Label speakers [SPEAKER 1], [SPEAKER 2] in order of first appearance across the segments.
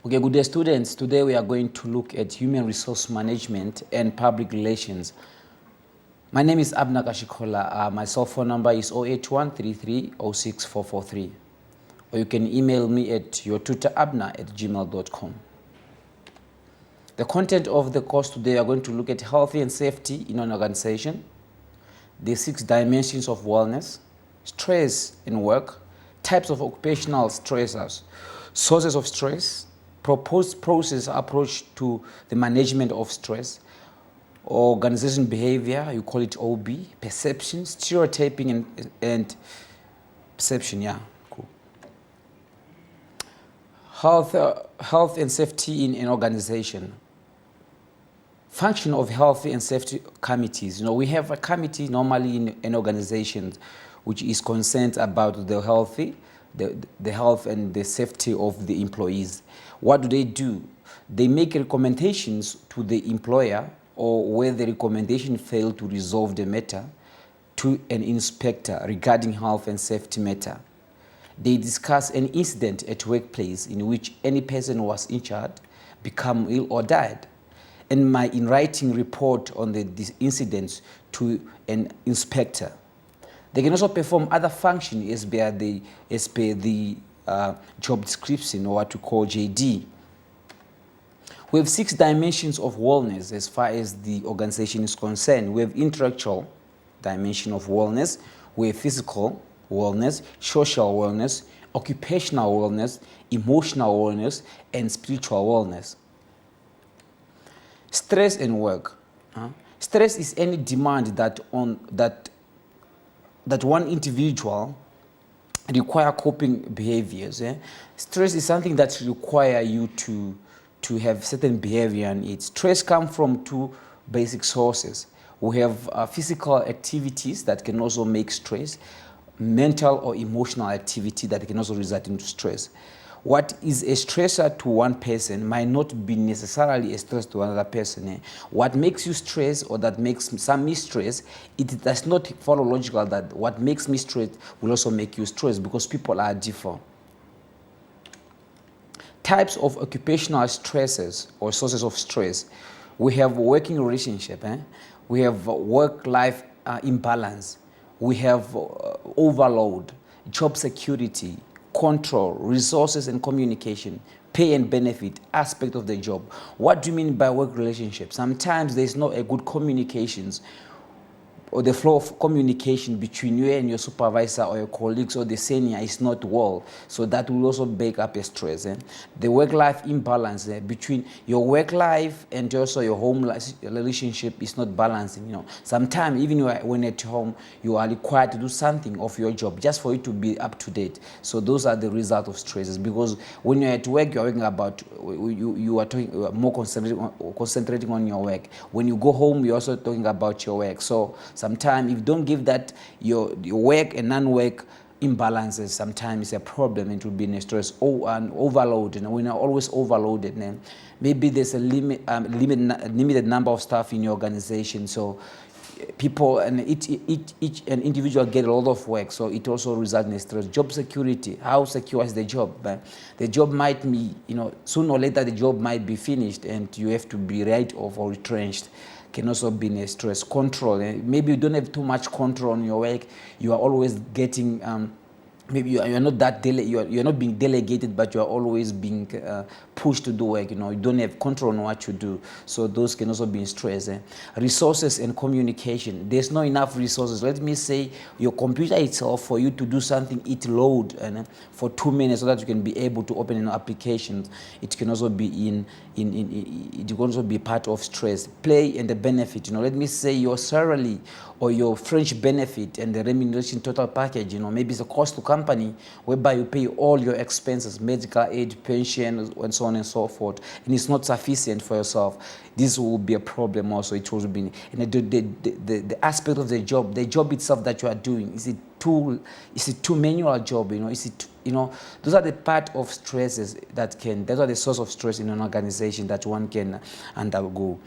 [SPEAKER 1] Okay, good day students. Today we are going to look at human resource management and public relations. My name is Abna Kashikola. My cell phone number is 08133064443. Or you can email me at yourtutorabna@gmail.com. The content of the course today, we are going to look at healthy and safety in an organization, the 6 dimensions of wellness, stress in work, types of occupational stressors, sources of stress, proposed process approach to the management of stress, organizational behavior, you call it OB, perception, stereotyping and perception, yeah, cool. Health and safety in an organization. Function of healthy and safety committees. We have a committee normally in an organization which is concerned about the health and the safety of the employees. What do? They make recommendations to the employer, or where the recommendation failed to resolve the matter, to an inspector regarding health and safety matter. They discuss an incident at workplace in which any person was injured, become ill or died, and in writing report on the incidents to an inspector. They can also perform other functions as per the job description, or what we call JD. We have 6 dimensions of wellness as far as the organization is concerned. We have intellectual dimension of wellness, we have physical wellness, social wellness, occupational wellness, emotional wellness, and spiritual wellness. Stress and work. Stress is any demand that one individual require coping behaviors. Stress is something that require you to have certain behavior, and stress comes from 2 basic sources. We have physical activities that can also make stress, mental or emotional activity that can also result into stress. What is a stressor to one person might not be necessarily a stress to another person. What makes you stress, or that makes some me stress, it does not follow logical that what makes me stress will also make you stress, because people are different. Types of occupational stresses or sources of stress. We have working relationship. We have work-life imbalance. We have overload, job security, control, resources and communication, pay and benefit, aspect of the job. What do you mean by work relationship? Sometimes there's not a good communications, or the flow of communication between you and your supervisor or your colleagues or the senior is not well. So that will also bake up a stress. The work-life imbalance between your work life and also your home relationship is not balancing. Sometimes even when at home, you are required to do something of your job just for you to be up to date. So those are the result of stresses, because when you're at work, you're working about, you are talking more concentrating on your work. When you go home, you're also talking about your work. So sometimes if you don't give that your work and non-work imbalances, sometimes it's a problem. It will be in stress and overload. When you're always overloaded, then maybe there's a limited number of staff in your organization. So people and each an individual get a lot of work, so it also results in stress. Job security, how secure is the job? The job might be, sooner or later the job might be finished and you have to be laid off or retrenched. Can also be in a stress. Control, maybe you don't have too much control on your work. You are always getting maybe you're not that you're not being delegated, but you're always being pushed to do work. You don't have control on what you do, so those can also be in stress. Resources and communication, there's not enough resources. Let me say your computer itself, for you to do something, it load for 2 minutes so that you can be able to open an application. It can also be it can also be part of stress. Play and the benefit, let me say your salary or your fringe benefit and the remuneration total package, maybe it's a cost to company whereby you pay all your expenses, medical aid, pension, and so on and so forth, and it's not sufficient for yourself. This will be a problem also. It will be the aspect of the job itself that you are doing. Is it too manual job? Those are the part of stresses those are the source of stress in an organization that one can undergo.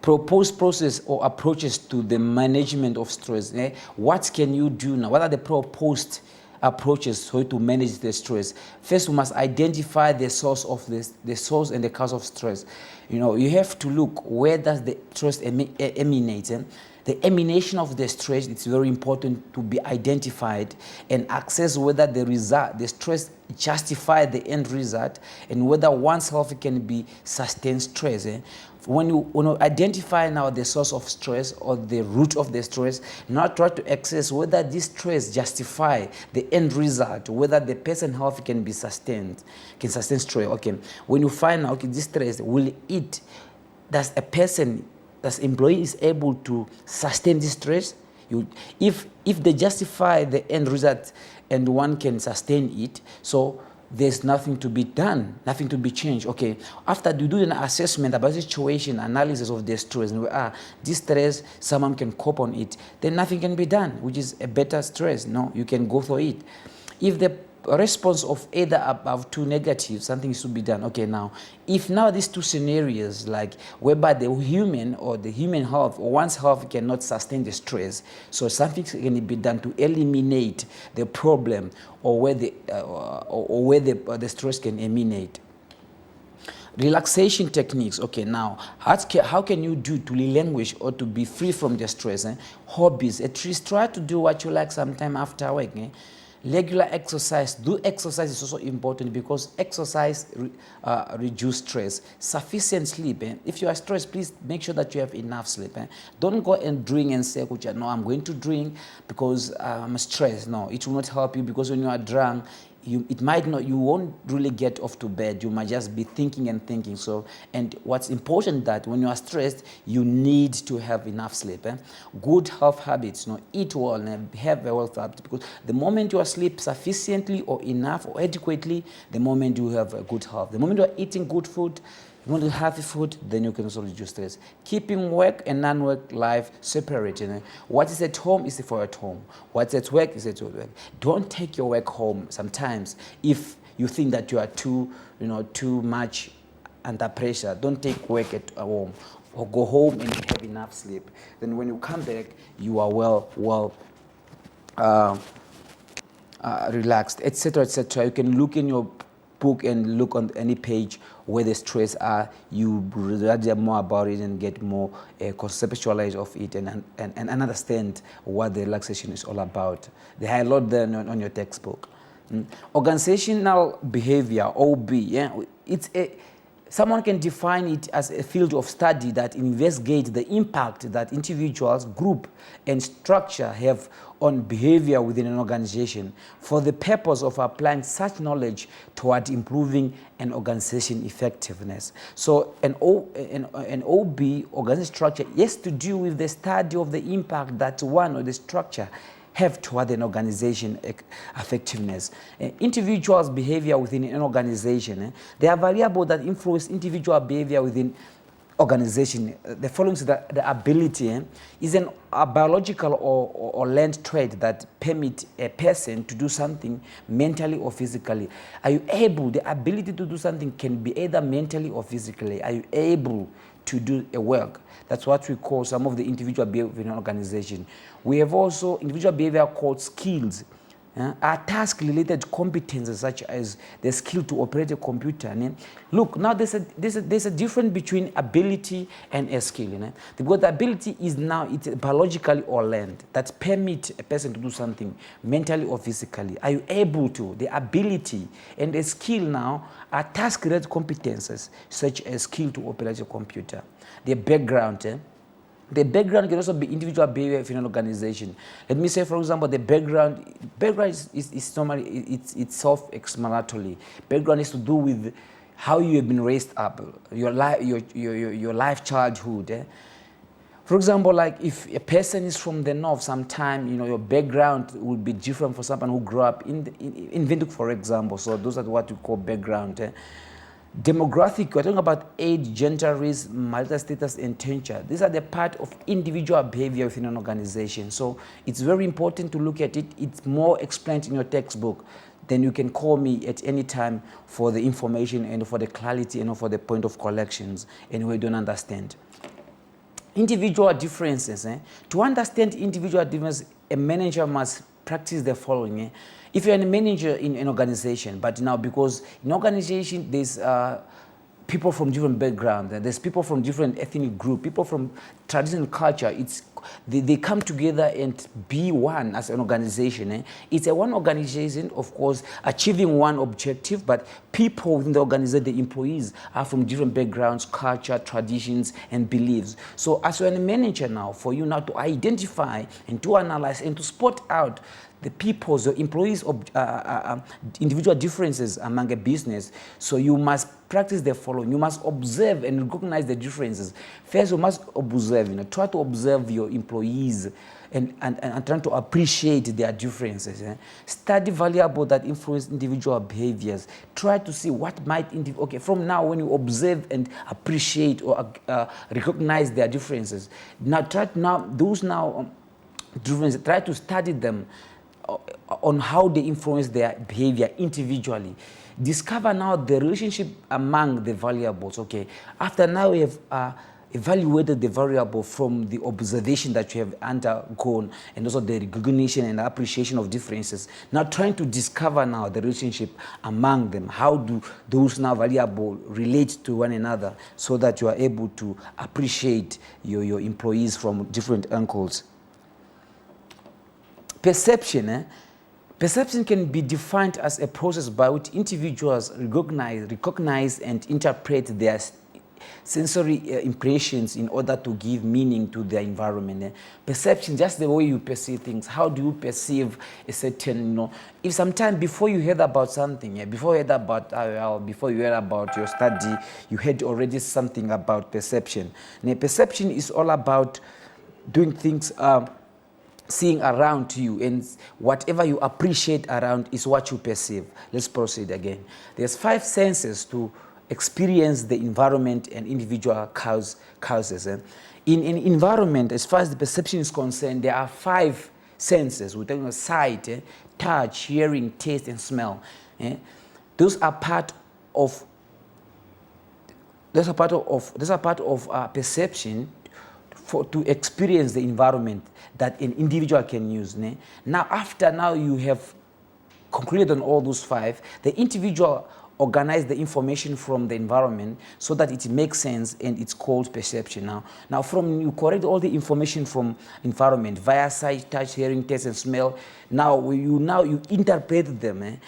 [SPEAKER 1] Proposed process or approaches to the management of stress. What can you do now? What are the proposed approaches for you to manage the stress. First, we must identify the source of the source and the cause of stress. You have to look where does the stress emanate. The emanation of the stress, it's very important to be identified and access whether the stress justify the end result and whether oneself can be sustained stress. When you identify now the source of stress or the root of the stress, now try to access whether this stress justify the end result, whether the person health can sustain stress. Okay, when you find out, okay, this stress will it, does employee is able to sustain this stress? If they justify the end result and one can sustain it, so there's nothing to be done, nothing to be changed. Okay, after you do an assessment about the situation, analysis of the stress, and this stress, someone can cope on it, then nothing can be done, which is a better stress. No, you can go through it. If the response of either above two negatives, something is to be done. Okay, now, if now these two scenarios, like whereby the human health or one's health cannot sustain the stress, so something can be done to eliminate the problem or where the stress can emanate. Relaxation techniques. Okay, now, how can you do to relinquish or to be free from the stress? Hobbies. At least try to do what you like sometime after work. Regular exercise. Do exercise is also important because exercise reduce stress. Sufficient sleep. If you are stressed, please make sure that you have enough sleep. Don't go and drink and say, no, I'm going to drink because I'm stressed. No, it will not help you because when you are drunk, you won't really get off to bed. You might just be thinking and thinking. So, and what's important that when you are stressed, you need to have enough sleep. Good health habits, eat well and have a health habit, because the moment you are sleep sufficiently or enough or adequately, the moment you have a good health. The moment you are eating good food, you want to have food, then you can also reduce stress. Keeping work and non-work life separate. What is at home is for at home. What's at work is at work. Don't take your work home. Sometimes, if you think that you are too much under pressure, don't take work at home. Or go home and have enough sleep. Then when you come back, you are well relaxed, etc., etc. You can look in your book and look on any page where the stress are. You read more about it and get more conceptualized of it and understand what the relaxation is all about. They have a lot there on your textbook. Organizational behavior, OB. Someone can define it as a field of study that investigates the impact that individuals, group, and structure have on behavior within an organization for the purpose of applying such knowledge toward improving an organization effectiveness. So an OB, organizational structure, has to do with the study of the impact that one or the structure have toward an organization effectiveness. Individuals' behavior within an organization, they are variables that influence individual behavior within organization. The following is the ability is a biological or learned trait that permits a person to do something mentally or physically. Are you able, the ability to do something can be either mentally or physically. Are you able to do a work? That's what we call some of the individual behavior within an organization. We have also individual behavior called skills. Are task-related competencies such as the skill to operate a computer. Look, now there's a difference between ability and a skill. Because the ability is now it's biologically or learned that permit a person to do something mentally or physically. Are you able to? The ability and the skill now are task-related competencies such as skill to operate a computer. The background. The background can also be individual behavior in an organization. Let me say, for example, the background is normally it's self-explanatory. Background is to do with how you have been raised up, your life childhood. For example, like if a person is from the north, sometime your background will be different for someone who grew up in Windhoek, for example. So those are what we call background. Demographic, we're talking about age, gender, race, marital status, and tenure. These are the part of individual behavior within an organization. So it's very important to look at it. It's more explained in your textbook. Then you can call me at any time for the information and for the clarity and for the point of collections anyway you don't understand. Individual differences. To understand individual differences, a manager must practice the following. If you're a manager in an organization, but now because in organization there's people from different backgrounds, there's people from different ethnic groups, people from traditional culture, they come together and be one as an organization. It's a one organization, of course, achieving one objective, but people within the organization, the employees, are from different backgrounds, culture, traditions, and beliefs. So as you're a manager now, for you now to identify and to analyze and to spot out the people's, the employees' individual differences among a business. So you must practice the following. You must observe and recognize the differences. First, you must observe, try to observe your employees and try to appreciate their differences. Study variables that influence individual behaviors. Try to see what might, okay, from now when you observe and appreciate or recognize their differences, now try to study them on how they influence their behavior individually. Discover now the relationship among the variables. Okay, after now we have evaluated the variable from the observation that you have undergone and also the recognition and appreciation of differences. Now trying to discover now the relationship among them. How do those now variables relate to one another so that you are able to appreciate your employees from different angles. Perception. Perception can be defined as a process by which individuals recognize and interpret their sensory impressions in order to give meaning to their environment. Perception, just the way you perceive things. How do you perceive a certain, if sometime before you heard about something, before you heard about IOL, before you heard about your study, you heard already something about perception. Now, perception is all about doing things, seeing around you, and whatever you appreciate around is what you perceive. Let's proceed again. There's 5 senses to experience the environment and individual causes. In an environment, as far as the perception is concerned, there are 5 senses. We're talking about sight, touch, hearing, taste, and smell. Those are part of perception to experience the environment that an individual can use. Now, after you have concluded on all those 5, the individual organize the information from the environment so that it makes sense, and it's called perception. Now from you collect all the information from environment via sight, touch, hearing, taste, and smell. Now you interpret them and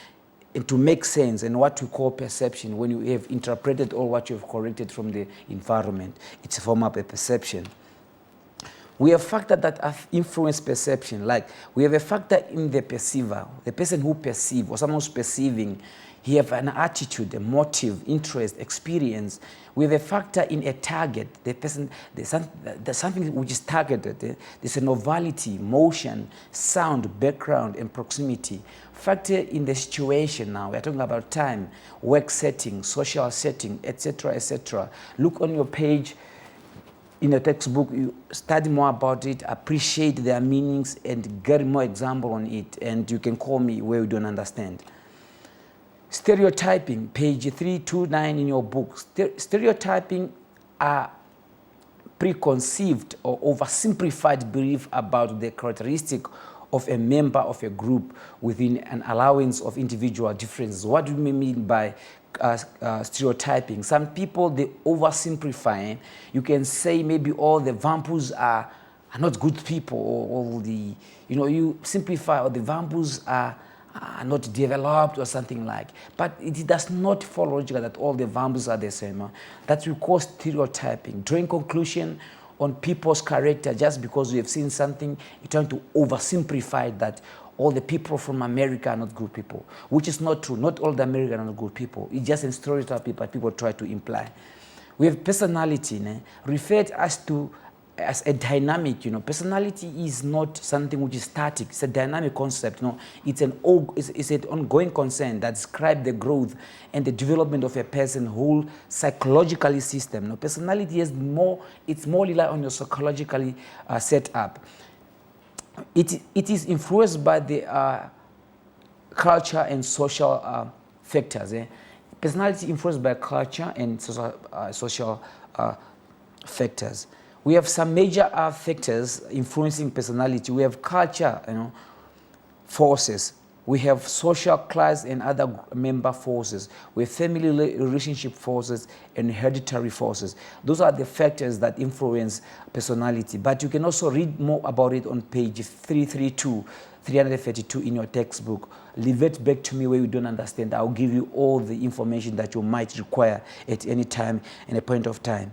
[SPEAKER 1] to make sense, and what we call perception. When you have interpreted all what you have collected from the environment, it's a form of a perception. We have factors that have influenced perception. Like we have a factor in the perceiver, the person who perceives or someone who's perceiving. He have an attitude, a motive, interest, experience. We have a factor in a target. The person, there's something which is targeted. There's a novelty, motion, sound, background, and proximity. Factor in the situation. Now we're talking about time, work setting, social setting, etc., etc. Look on your page. In a textbook, you study more about it, appreciate their meanings, and get more example on it. And you can call me where you don't understand. Stereotyping, page 329 in your book. Stereotyping are preconceived or oversimplified belief about the characteristic of a member of a group within an allowance of individual differences. What do we mean by stereotyping? Some people, they oversimplify. You can say maybe all the vampires are not good people, or all the, you simplify, or the vampires are not developed or something like. But it does not follow logical that all the vampires are the same. That we call stereotyping, drawing conclusion on people's character just because you have seen something. You're trying to oversimplify that all the people from America are not good people, which is not true. Not all the Americans are not good people. It's just a stereotype that people try to imply. We have personality, referred as a dynamic. Personality is not something which is static. It's a dynamic concept. It's an ongoing concern that describes the growth and the development of a person's whole psychological system. Personality is it's more rely on your psychologically set up. It is influenced by the culture and social factors. Personality influenced by culture and social factors. We have some major factors influencing personality. We have culture, forces. We have social, class, and other member forces. We have family relationship forces and hereditary forces. Those are the factors that influence personality. But you can also read more about it on page 332 in your textbook. Leave it back to me where you don't understand. I'll give you all the information that you might require at any time and a point of time.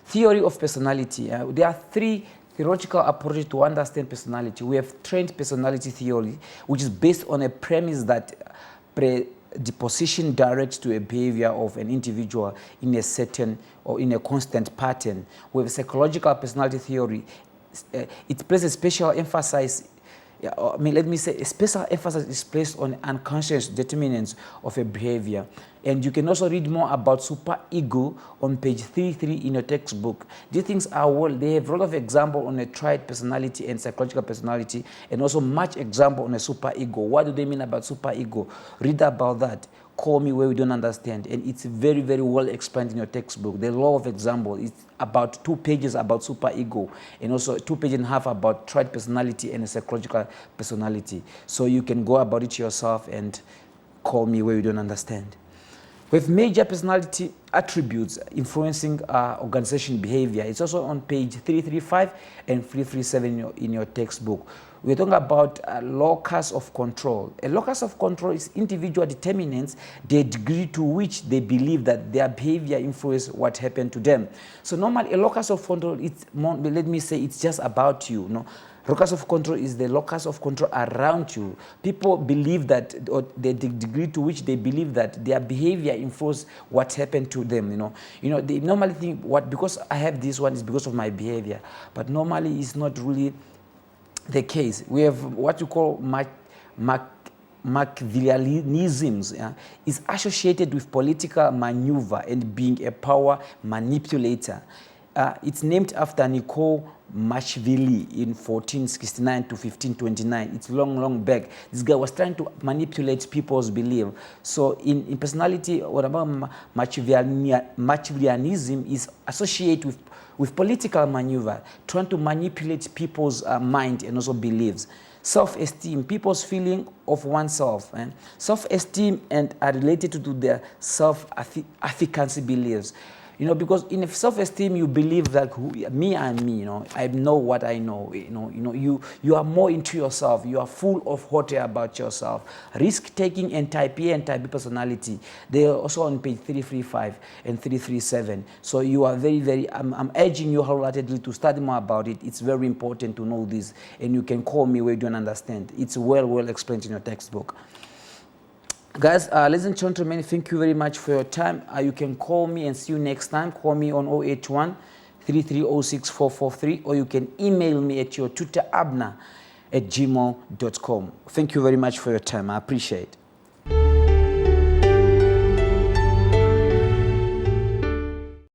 [SPEAKER 1] Theory of personality. There are three theoretical approaches to understand personality. We have trained personality theory, which is based on a premise that predisposition directs to a behavior of an individual in a certain or in a constant pattern. We have psychological personality theory. It places special emphasis. Let me say, a special emphasis is placed on unconscious determinants of a behavior. And you can also read more about superego on page 33 in your textbook. These things are they have a lot of example on a triad personality and psychological personality, and also much example on a superego. What do they mean about superego? Read about that. Call me where we don't understand. And it's very, very well explained in your textbook. The law of example is about 2 pages about superego, and also 2.5 pages about triad personality and a psychological personality. So you can go about it yourself and call me where you don't understand. With major personality attributes influencing organization behavior, it's also on page 335 and 337 in your textbook. We're talking about a locus of control. A locus of control is individual determinants, the degree to which they believe that their behavior influences what happened to them. So normally a locus of control, it's more, let me say, it's just about you. No? Locus of control is the locus of control around you. People believe that, or the degree to which they believe that their behavior influences what happened to them. They normally think because I have this one is because of my behavior, but normally it's not really the case. We have what you call Machiavellianism, is associated with political manoeuvre and being a power manipulator. It's named after Niccole Machiavelli in 1469 to 1529. It's long back. This guy was trying to manipulate people's belief. So in personality, what about Machiavellianism is associated with political maneuver, trying to manipulate people's mind and also beliefs. Self-esteem, people's feeling of oneself. Self-esteem and are related to their self-efficacy beliefs. Because in self-esteem, you believe that me, I know what I know. You are more into yourself. You are full of hot air about yourself. Risk-taking and type A and type B personality. They are also on page 335 and 337. So you are very, very. I'm urging you wholeheartedly to study more about it. It's very important to know this, and you can call me where you don't understand. It's well explained in your textbook. Guys, ladies and gentlemen, thank you very much for your time. You can call me and see you next time. Call me on 081 3306 443, or you can email me at your tutorabner@gmail.com. Thank you very much for your time. I appreciate it.